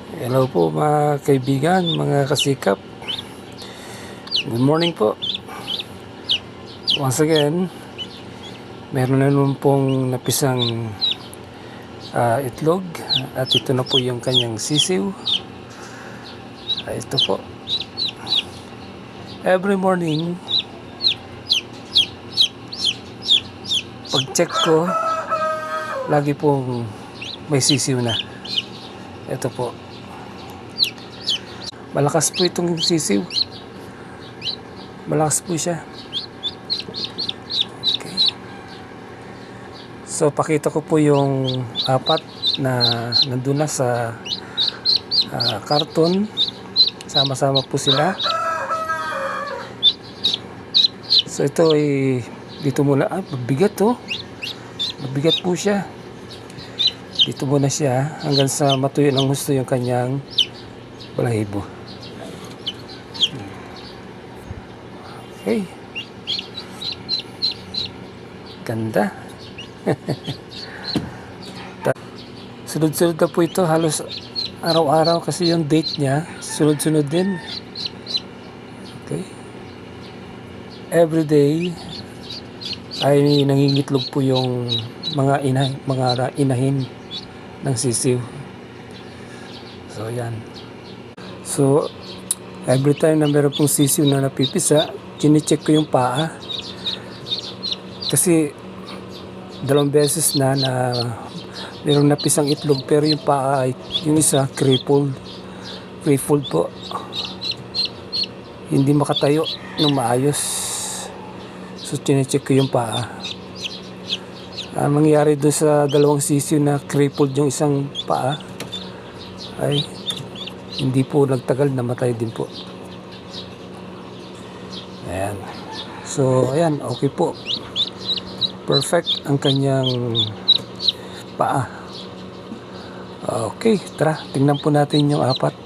Hello po mga kaibigan, mga kasikap. Good morning po. Once again, meron na naman pong napisang itlog at ito na po yung kanyang sisiw. Ito po. Every morning, pag check ko, lagi pong may sisiw na. Ito po. Malakas po itong sisiw. Malakas po siya. Okay. So pakita ko po yung apat na nandun na sa karton. Sama-sama po sila. So ito ay dito muna. Mabigat to. Mabigat po siya. Dito muna siya hanggang sa matuyo ng gusto yung kanyang balahibo. Okay. Ganda. Sunod-sunod na po ito. Halos araw-araw kasi yung date niya. Sunod-sunod din. Okay. Every day ay nangingitlog po yung mga inahin ng sisiw. So yan. So every time na meron pong sisiw na napipisa, chine-check ko yung paa. Kasi dalawang beses na merong napisang itlog pero yung paa ay yung isa crippled po. Hindi makatayo ng maayos. So chine-check ko yung paa. Ang mangyari doon sa dalawang sisiw na crippled yung isang paa ay hindi po nagtagal, namatay din po. Ayan. So ayan, okay po. Perfect ang kanyang paa. Okay, tara, tingnan po natin yung apat.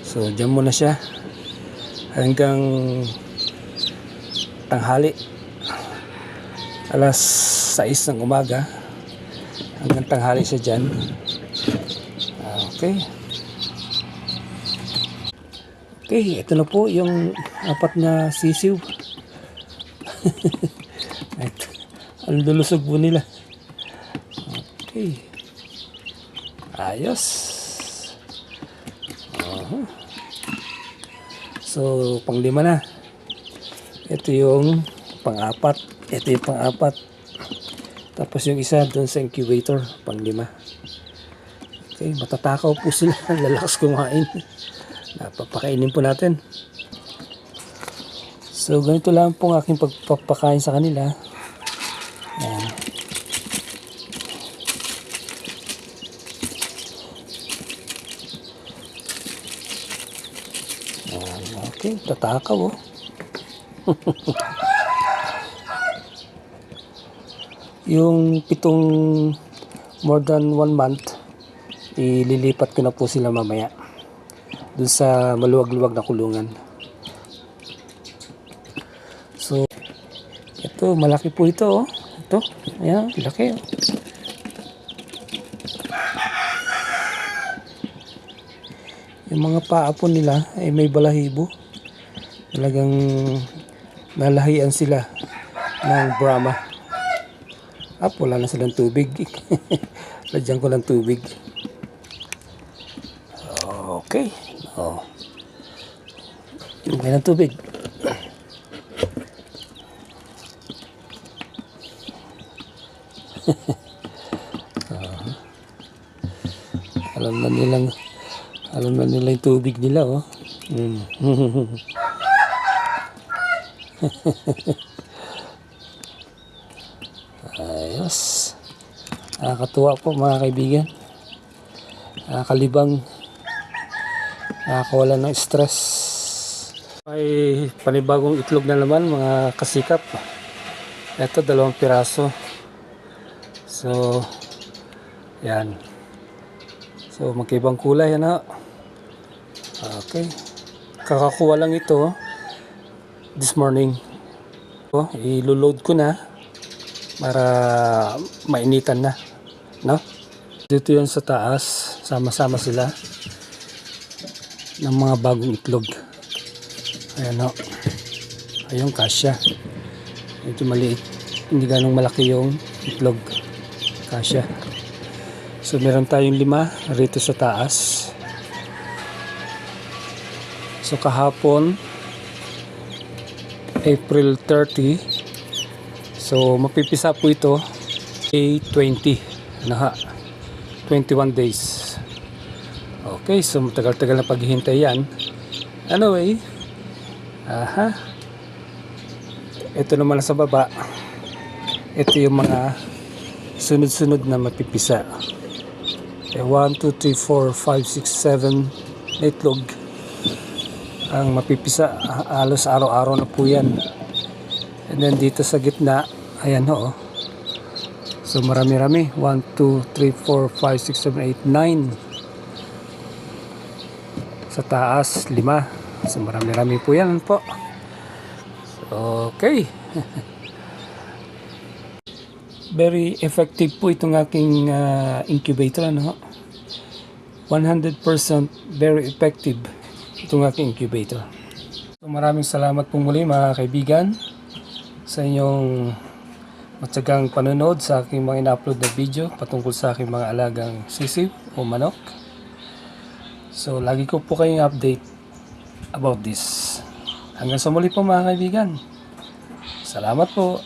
So dyan muna siya hanggang tanghali. Alas 6 ng umaga hanggang tanghali siya dyan. Okay. Okay, ito na po yung apat na sisiw. Ang lulusog po nila. Okay. Ayos. So, pang-5 na. Ito yung pang-4. Ito yung pang-4. Tapos yung isa doon sa incubator, pang-5. Okay, matatakaw po sila. Lalakas kumain. Napapakainin po natin. So, ganito lang po ang aking pagpapakain sa kanila. Ayan. Ayan. Okay, tatakaw oh. Yung 7 more than 1 month, ililipat ko na po sila mamaya dun sa maluwag-luwag na kulungan. So ito, malaki po ito oh. Ito, ayan, laki oh. Yung mga paa po nila ay may balahibo. Talagang nalahian sila ng Brahma. Wala na silang tubig. Ladyan ko ng tubig. Okay. Oh. May ng tubig. Alam na nila yung tubig nila oh. Ayos. Nakakatuwa po mga kaibigan. Nakakalibang. Nakakawala ng stress. May panibagong itlog na naman mga kasikap. Ito 2 piraso. So yan. So magkaibang kulay ano. Okay. Kakakuha lang ito this morning. I-load ko na para mainitan na, no? Dito yan sa taas, sama-sama sila ng mga bagong itlog. Ayan o. Ayun, kasya. Medyo maliit. Hindi ganong malaki yung itlog. Kasya. So meron tayong 5 rito sa taas. So kahapon April 30. So mapipisa po ito May 20. Naha. 21 days. Okay, so matagal-tagal na paghihintay yan. Anyway, ito naman sa baba. Ito yung mga sunod-sunod na mapipisa. 1, 2, 3, 4, 5, 6, 7 itlog ang mapipisa. Halos araw-araw na po yan. And then dito sa gitna, ayan ho. So marami-rami. 1, 2, 3, 4, 5, 6, 7, 8, 9. Sa taas, 5. So marami-rami po yan po. Okay. Very effective po itong aking incubator. 100% very effective itong aking incubator. So maraming salamat po muli mga kaibigan sa inyong matyagang panonood sa aking mga ina-upload na video patungkol sa aking mga alagang sisiw o manok. So lagi ko po kayong update about this. Hanggang sa muli po mga kaibigan. Salamat po.